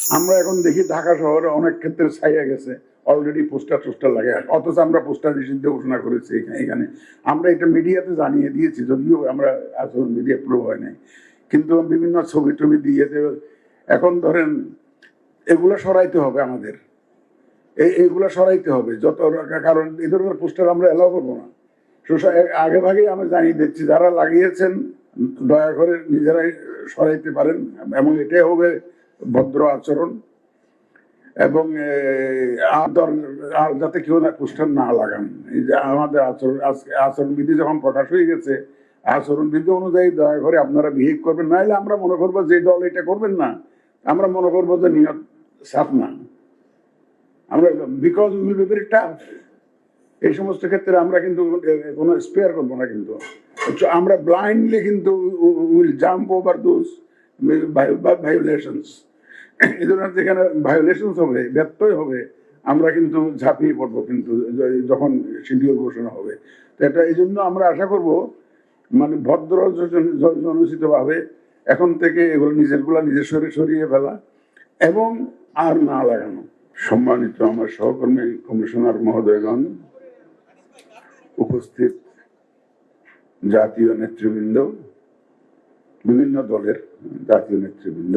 আমরা এখন দেখি ঢাকা শহরে অনেক ক্ষেত্রে ছাইয়া গেছে, অলরেডি পোস্টার টোস্টার লাগে, অথচ আমরা পোস্টার নিষিদ্ধ ঘোষণা করেছি এখানে। আমরা এটা মিডিয়াতে জানিয়ে দিয়েছি, যদিও আমরা আসলে মিডিয়া প্রুভ হয় নাই, কিন্তু বিভিন্ন ছবি টবি দিয়েছে। এখন ধরেন এগুলো সরাইতে হবে আমাদের, এইগুলো সরাইতে হবে যত, কারণ এই ধরনের পোস্টার আমরা এলাও করবো না। আগে ভাগেই আমরা জানিয়ে দিচ্ছি, যারা লাগিয়েছেন দয়া করে নিজেরাই সরাইতে পারেন, এবং এটাই হবে ভদ্র আচরণ। এবং আর যাতে কেউ না পোস্টার না লাগান। এই যে আমাদের আচরণবিধি যখন প্রকাশ হয়ে গেছে, আচরণবিধি অনুযায়ী দয়া করে আপনারা বিহেভ করবেন, নাহলে আমরা মনে করবো যে দল এটা করবেন না, আমরা মনে করবো যে নিয়ত সাফ না। আমরা because will be very tough, এই সমস্ত ক্ষেত্রে আমরা কিন্তু কোনো স্পেয়ার করবো না। কিন্তু আমরা ব্লাইন্ডলি কিন্তু will jump over those violations. এই ধরনের যেখানে ভায়োলেশনস হবে, ব্যত্যয় হবে, আমরা কিন্তু ঝাঁপিয়ে পড়বো কিন্তু যখন শিডিউল ঘোষণা হবে। তো এটা এই জন্য আমরা আশা করব মানে ভদ্র জনচিত ভাবে এখন থেকে এগুলো নিজেরগুলা নিজের সরিয়ে ফেলা এবং আর না লাগানো। সম্মানিত আমার সহকর্মী কমিশনার মহোদয়গণ, উপস্থিত জাতীয় নেতৃবৃন্দ, বিভিন্ন দলের জাতীয় নেতৃবৃন্দ,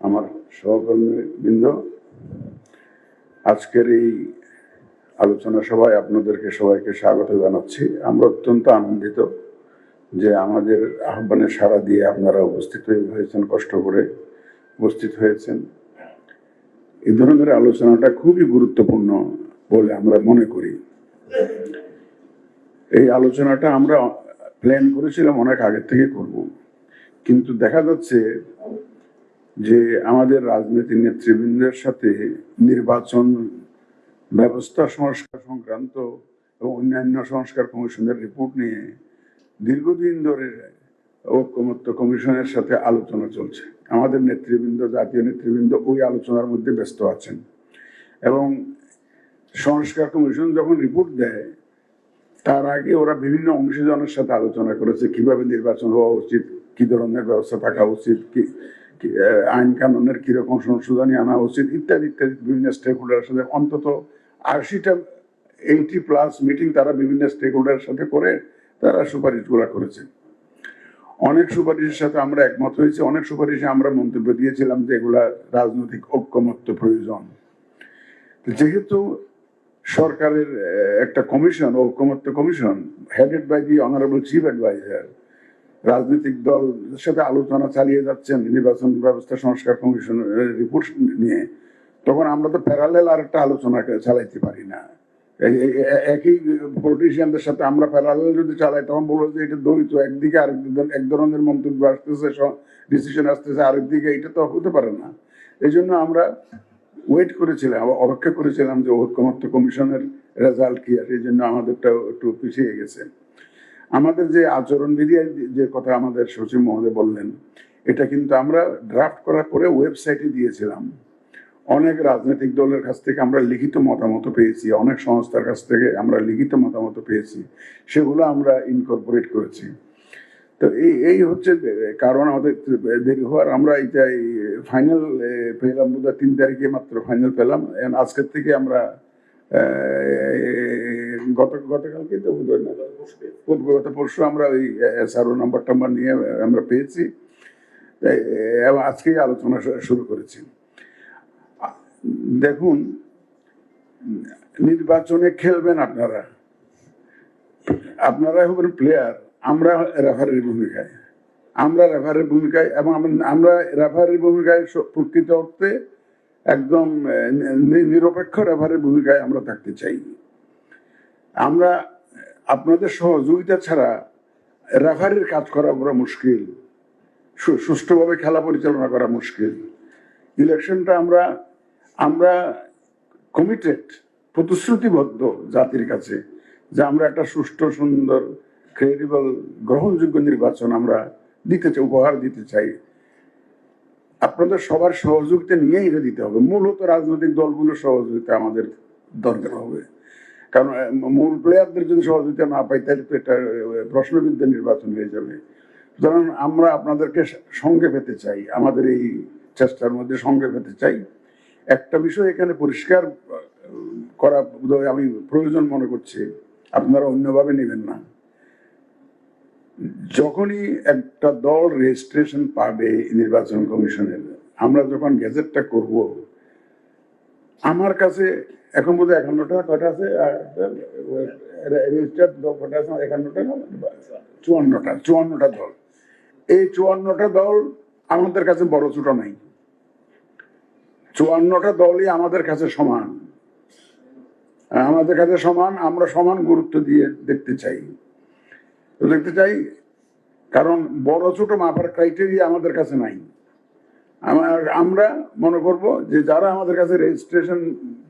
আমার সহকর্মীবৃন্দ, আজকের এই আলোচনা সভায় আপনাদেরকে সবাইকে স্বাগত জানাচ্ছি। আমরা অত্যন্ত আনন্দিত যে আমাদের আহ্বানে সাড়া দিয়ে আপনারা উপস্থিত হয়েছেন, কষ্ট করে উপস্থিত হয়েছেন। এই ধরনের আলোচনাটা খুবই গুরুত্বপূর্ণ বলে আমরা মনে করি। এই আলোচনাটা আমরা প্ল্যান করেছিলাম অনেক আগে থেকে করব, কিন্তু দেখা যাচ্ছে যে আমাদের রাজনৈতিক নেতৃবৃন্দের সাথে নির্বাচন ব্যবস্থা সংস্কার সংক্রান্ত এবং অন্যান্য সংস্কার কমিশনের রিপোর্ট নিয়ে দীর্ঘদিন ধরে ঐক্যমত্য কমিশনের সাথে আলোচনা চলছে। আমাদের নেতৃবৃন্দ, জাতীয় নেতৃবৃন্দ ওই আলোচনার মধ্যে ব্যস্ত আছেন, এবং সংস্কার কমিশন যখন রিপোর্ট দেয় তার আগে ওরা বিভিন্ন অংশীজনের সাথে আলোচনা করেছে, কিভাবে নির্বাচন হওয়া উচিত, কি ধরনের ব্যবস্থা থাকা উচিত, কি আইন কানুনের কিরকম সংশোধনী আনা উচিত, ইত্যাদি ইত্যাদি। বিভিন্ন স্টেক হোল্ডারের সাথে অন্তত 80+ মিটিং তারা বিভিন্ন স্টেক হোল্ডারের সাথে করে তারা সুপারিশগুলা করেছে। অনেক সুপারিশের সাথে আমরা একমত হয়েছি, অনেক সুপারিশে আমরা মন্তব্য দিয়েছিলাম যে এগুলা রাজনৈতিক ঐক্যমত্য প্রয়োজন। যেহেতু সরকারের একটা কমিশন, ঐক্যমত্য commission, headed by the honourable chief adviser, রাজনৈতিক দলের সাথে আলোচনা চালিয়ে যাচ্ছেন নির্বাচন ব্যবস্থা সংস্কার কমিশনের রিপোর্ট নিয়ে, তখন আমরা তো প্যারালেল আর একটা আলোচনা চালাইতে পারি না। একই পলিটিশিয়ানদের সাথে আমরা প্যারালেল যদি চালাই, তখন বলবো যে এটা দ্বৈত, একদিকে এক ধরনের মন্তব্য আসতেছে, ডিসিশন আসতেছে আরেকদিকে, এটা তো হতে পারে না। এই জন্য আমরা ওয়েট করেছিলাম, অপেক্ষা করেছিলাম যে ঐক্যমত্য কমিশনের রেজাল্ট কি আসে। এই জন্য আমাদেরটা একটু পিছিয়ে গেছে। আমাদের যে আচরণবিধি যে কথা আমাদের সচিব মহোদয় বললেন, এটা কিন্তু আমরা ড্রাফট করার পরে ওয়েবসাইটে দিয়েছিলাম। অনেক রাজনৈতিক দলের কাছ থেকে আমরা লিখিত মতামত পেয়েছি, অনেক সংস্থার কাছ থেকে আমরা লিখিত মতামত পেয়েছি, সেগুলো আমরা ইনকর্পোরেট করেছি। তো এই হচ্ছে কারণ আমাদের দেরি হওয়ার। আমরা এটা ফাইনাল পেলাম বোধহয় 3 তারিখে মাত্র ফাইনাল পেলাম। আজকের থেকে আমরা গতকালকে তো গত পরশু আমরা ওই SRO নাম্বার নিয়ে আমরা পেয়েছি, এবং আজকেই আলোচনা শুরু করেছি। দেখুন, নির্বাচনে খেলবেন আপনারা, আপনারাই হবেন প্লেয়ার, আমরা রেফারির ভূমিকায়, এবং আমরা রেফারির ভূমিকায় প্রকৃত অর্থে একদম নিরপেক্ষ রেফারির ভূমিকায় আমরা থাকতে চাই। আমরা আপনাদের সহযোগিতা ছাড়া রেফারির কাজ করা বড় মুশকিল, সুষ্ঠুভাবে খেলা পরিচালনা করা মুশকিল। ইলেকশনটা আমরা কমিটেড, প্রতিশ্রুতিবদ্ধ জাতির কাছে যে আমরা একটা সুষ্ঠু, সুন্দর, ক্রেডিবল, গ্রহণযোগ্য নির্বাচন আমরা দিতে চাই, উপহার দিতে চাই। আপনাদের সবার সহযোগিতা নিয়েই এটা দিতে হবে। মূলত রাজনৈতিক দলগুলোর সহযোগিতা আমাদের দরকার হবে, কারণ মূল প্লেয়ারদের যদি সহযোগিতা না পাই তাহলে তো এটা প্রশ্নবিদ্ধ নির্বাচন হয়ে যাবে। সুতরাং আমরা আপনাদেরকে সঙ্গে পেতে চাই আমাদের এই চেষ্টার মধ্যে সঙ্গে পেতে চাই। একটা বিষয় এখানে পরিষ্কার করা বোধহয় আমি প্রয়োজন মনে করছি, আপনারা অন্যভাবে নেবেন না। যখনই একটা দল রেজিস্ট্রেশন পাবে নির্বাচন কমিশনের, আমরা যখন গেজেটটা করব, আমার কাছে এখন বোধহয় 51টা কটা আছে, রেজিস্টার্ড দল কটা আছে? 51টা না 54টা দল। এই 54টা দল আমাদের কাছে বড় ছোট নাই, 54টা দলই আমাদের কাছে সমান। আমাদের কাছে সমান, আমরা সমান গুরুত্ব দিয়ে দেখতে চাই। কারণ বড় ছোট মাপার ক্রাইটেরিয়া আমাদের কাছে নাই। আমরা মনে করব যে যারা আমাদের কাছে রেজিস্ট্রেশন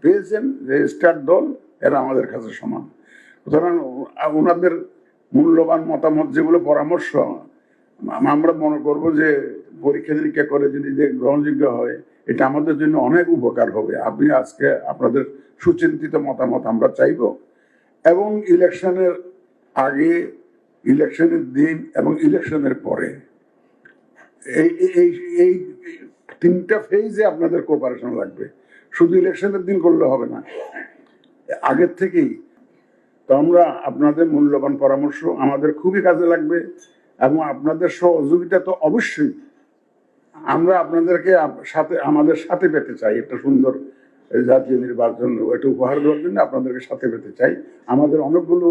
পেয়েছেন, রেজিস্টার্ড দল, এরা আমাদের কাছে সমান। সুতরাং ওনাদের মূল্যবান মতামত, যেগুলো পরামর্শ, আমরা মনে করব যে পরীক্ষা নিরীক্ষা করে যদি যে গ্রহণযোগ্য হয়, এটা আমাদের জন্য অনেক উপকার হবে। আপনি আজকে আপনাদের সুচিন্তিত মতামত আমরা চাইব, এবং ইলেকশনের আগে, ইলেকশনের দিন এবং ইলেকশনের পরে এই 3টা ফেজে আপনাদের কোঅপারেশন লাগবে। শুধু ইলেকশনের দিন করলে হবে না, আগের থেকেই। তো আমরা আপনাদের মূল্যবান পরামর্শ আমাদের খুবই কাজে লাগবে, এবং আপনাদের সহযোগিতা তো অবশ্যই আমরা আপনাদেরকে আমাদের সাথে পেতে চাই। একটা সুন্দর জাতীয় নির্বাচন এটা উপহার দেওয়ার জন্য আপনাদেরকে সাথে পেতে চাই। আমাদের অনেকগুলো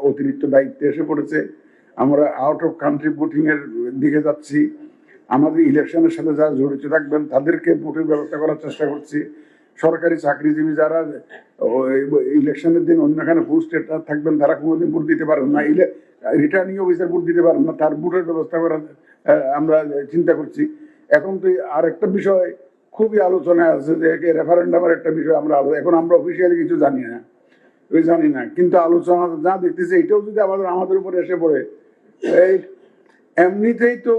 অতিরিক্ত দায়িত্ব এসে পড়েছে। আমরা আউট অফ কান্ট্রি ভোটিং এর দিকে যাচ্ছি। আমাদের ইলেকশনের সাথে যারা জড়িত থাকবেন তাদেরকে ভোটের ব্যবস্থা করার চেষ্টা করছি। সরকারি চাকরিজীবী যারা ইলেকশনের দিন অন্যখানে পোস্টে থাকবেন, তারা কোনোদিন ভোট দিতে পারেন না, রিটার্নিং অফিসার ভোট দিতে পারেন না, তার ভোটের ব্যবস্থা করার আমরা চিন্তা করছি। এখন তো আর একটা বিষয় খুবই আলোচনায় আছে, যে রেফারেন্ডামের একটা বিষয় এখন আমরা অফিসিয়ালি কিছু জানি না, কিন্তু আলোচনা যা দেখতেছি, এটাও যদি আমাদের উপরে এসে পড়ে, এই এমনিতেই তো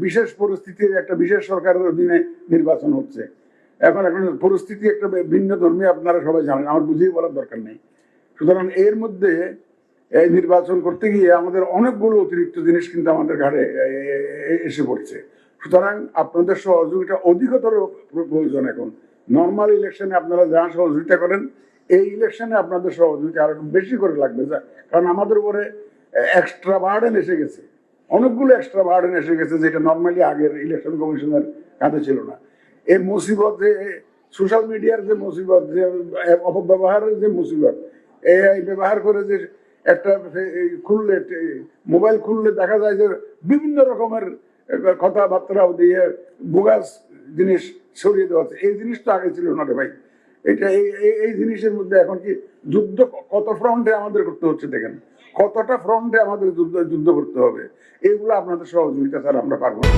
বিশেষ পরিস্থিতির একটা বিশেষ সরকারের অধীনে নির্বাচন হচ্ছে। এখন পরিস্থিতি একটা ভিন্ন ধর্মী, আপনারা সবাই জানেন, আমার বুঝিয়ে বলার দরকার নেই। সুতরাং এর মধ্যে এই নির্বাচন করতে গিয়ে আমাদের অনেকগুলো অতিরিক্ত জিনিস কিন্তু আমাদের ঘাড়ে এসে পড়ছে। সুতরাং আপনাদের সহযোগিতা অধিকতর প্রয়োজন। এখন নর্মাল ইলেকশনে আপনারা যা সহযোগিতা করেন, এই ইলেকশনে আপনাদের সহযোগিতা আরো বেশি করে লাগবে, কারণ আমাদের উপরে এক্সট্রা বার্ডেন এসে গেছে, অনেকগুলো এক্সট্রা বার্ডেন এসে গেছে, যেটা নর্মালি আগের ইলেকশন কমিশনের কাঁধে ছিল না। এই মুসিবত, যে সোশ্যাল মিডিয়ার যে মুসিবত, যে অপব্যবহারের যে মুসিবত, এই ব্যবহার করে যে একটা খুললে, মোবাইল খুললে দেখা যায় যে বিভিন্ন রকমের কথাবার্তা দিয়ে বোগাস জিনিস ছড়িয়ে দেওয়া আছে। এই জিনিস তো আগে ছিল না রে ভাই। এটা এই জিনিসের মধ্যে এখন কি যুদ্ধ কত ফ্রন্টে আমাদের করতে হচ্ছে, দেখেন কতটা ফ্রন্টে আমাদের যুদ্ধ করতে হবে। এইগুলো আপনাদের সহযোগিতা ছাড়া আমরা পারবো না।